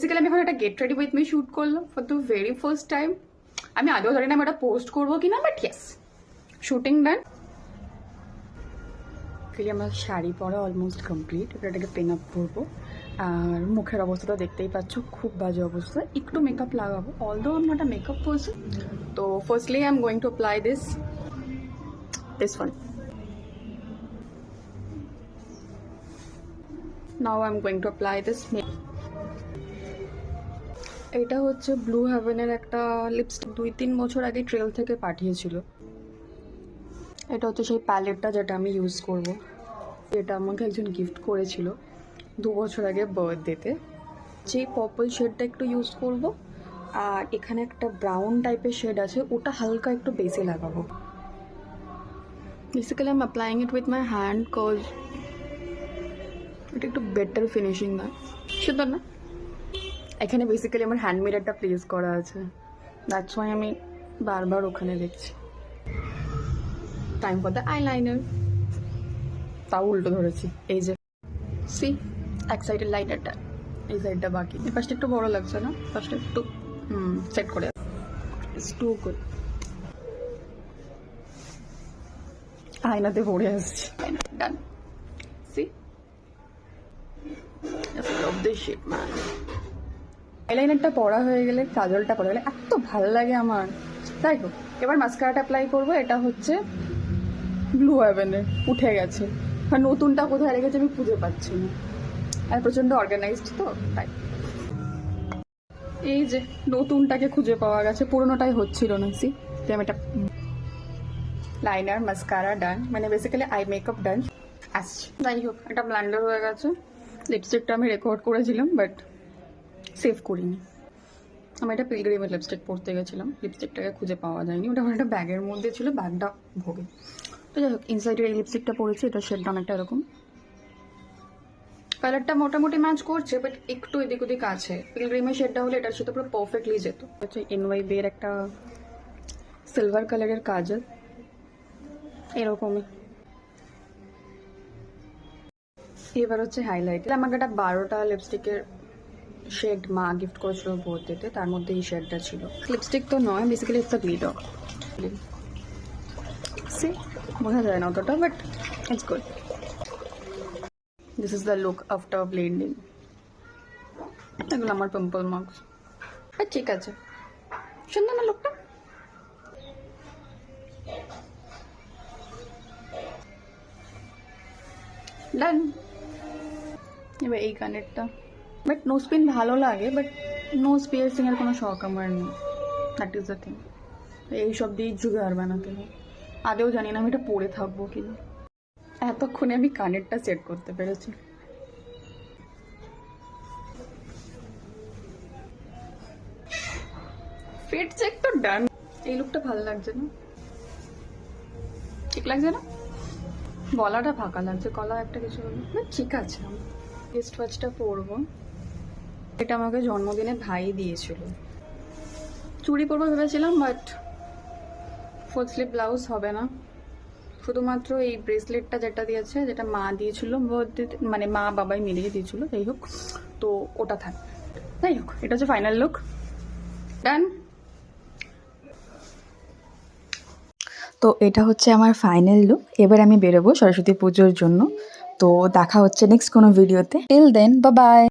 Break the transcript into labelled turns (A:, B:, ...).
A: Basically আমি এখন একটা get ready with me shoot করলাম for the very first time. আমি আদৌ জানি না আমি এটা পোস্ট করবো কিনা, বাট ইয়েস, শুটিং ডান। আমার শাড়ি পরা অলমোস্ট কমপ্লিট। এটাকে পেন আপ করবো। আর মুখের অবস্থাটা দেখতেই পাচ্ছ, খুব বাজে অবস্থা। একটু মেকআপ লাগাবো, although I am not a makeup person. তো firstly I am going to apply this one. Now I am going to apply this. এটা হচ্ছে ব্লু হেভেনের একটা লিপস্টিক, 2-3 বছর আগে ট্রেল থেকে পাঠিয়েছিল। এটা হচ্ছে সেই প্যালেটটা যেটা আমি ইউজ করব। এটা আমাকে একজন গিফট করেছিল 2 বছর আগে বার্থডেতে। যে পার্পল শেডটা একটু ইউজ করব, আর এখানে একটা ব্রাউন টাইপের শেড আছে, ওটা হালকা একটু বেশি লাগাবো। Basically I am applying it with my hand cause এটা একটু বেটার ফিনিশিং না, সুন্দর না? এখানে বেসিক্যালি আমার হ্যান্ড মিরারটা প্লেস করা আছে, দ্যাটস ওয়াই আমি বারবার ওখানে দেখছি। Time for the eyeliner. তাও উল্টো ধরেছি, এই যে সি এক সাইডের লাইনারটা, এই সাইডটা বাকি। এই পাশটা একটু বড় লাগছে না? পাশটা একটু সেট করে, ইটস টু গুড। আয়নাতে পড়ে আসছি। Done. See love this shit man. আইলাইনারটা পড়া হয়ে গেলে, কাজলটা পড়া গেলে এত ভালো লাগে আমার। তাই হোক, এবার মাস্কারাটা অ্যাপ্লাই করবো। এটা হচ্ছে ব্লু হেভেনের, উঠে গেছে। আর নতুনটা কোথায় রেখেছে আমি খুঁজে পাচ্ছি না, আর প্রচণ্ড অর্গানাইজড তো তাই। এই যে নতুনটাকে খুঁজে পাওয়া গেছে, পুরোনোটাই হচ্ছিল না। সি যে আমি এটা লাইনার মাস্কারা ডান, মানে বেসিক্যালি আই মেকআপ ডান আসছে। যাই হোক, একটা ব্লান্ডার হয়ে গেছে। লিপস্টিকটা আমি রেকর্ড করেছিলাম বাট সেভ করিনি। আমি একটা পিলগ্রিমের লিপস্টিক পরতে গেছিলাম, লিপস্টিকটাকে খুঁজে পাওয়া যায়নি। ওটা আমার একটা ব্যাগের মধ্যে ছিল, ব্যাগটা ভোগে। তো যাই হোক, ইনসাইডের এই লিপস্টিকটা পরেছি, এটা শেডটা অনেকটা এরকম। কালারটা মোটামুটি ম্যাচ করছে, বাট একটু এদিক ওদিক আছে। পিলগ্রিমের শেডটা হলে এটার সাথে পুরো পারফেক্টলি যেত। হচ্ছে NYB এর একটা সিলভার কালারের কাজল, এরকমই। এবার হচ্ছে হাইলাইট। আমাকে একটা 12টা লিপস্টিকের শেড মা গিফট করেছিল বার্থডেতে, তার মধ্যে এই শেডটা ছিল। লিপস্টিক তো নয়, basically it's a glitter. See বোঝা যায় না অতটা, but it's good. This is the look after blending. এগুলো আমার পিম্পল মার্কস, বাট ঠিক আছে, সুন্দর না লুকটা? ডান। এবার এই কানেরটা, বাট নোজ পিন ভালো লাগে, বাট নোজ পিয়ার্সিং এর কোনো শখ আমার নেই। That is the thing. এইসব দিয়ে জুগার বানাতে হয়। আদেও জানি না আমি এটা পরে থাকবো কিনা। এতক্ষণে আমি কানেরটা সেট করতে পেরেছি। ফিট চেক তো ডান। এই লুকটা ভালো লাগছে না? ঠিক লাগছে না? গলাটা ফাঁকা লাগছে, গলা একটা কিছু হলো না, ঠিক আছে। আমি রিস্ট ওয়াচটা পরবো। এটা আমাকে জন্মদিনে ভাই দিয়েছিল। চুড়ি পরবো ভেবেছিলাম, বাট ফুল স্লিভ ব্লাউজ হবে না। শুধুমাত্র এই ব্রেসলেটটা যেটা দিয়েছে, যেটা মা দিয়েছিল বার্থডেতে, মানে মা বাবাই মিলিয়ে দিয়েছিল, যাই হোক, তো ওটা থাকবে। যাই হোক, এটা হচ্ছে ফাইনাল লুক। ডান। তো এটা হচ্ছে আমার ফাইনাল লুক। এবার আমি বেরোবো সরস্বতী পুজোর জন্য। তো দেখা হচ্ছে নেক্সট কোনো ভিডিওতে। Till then, bye by.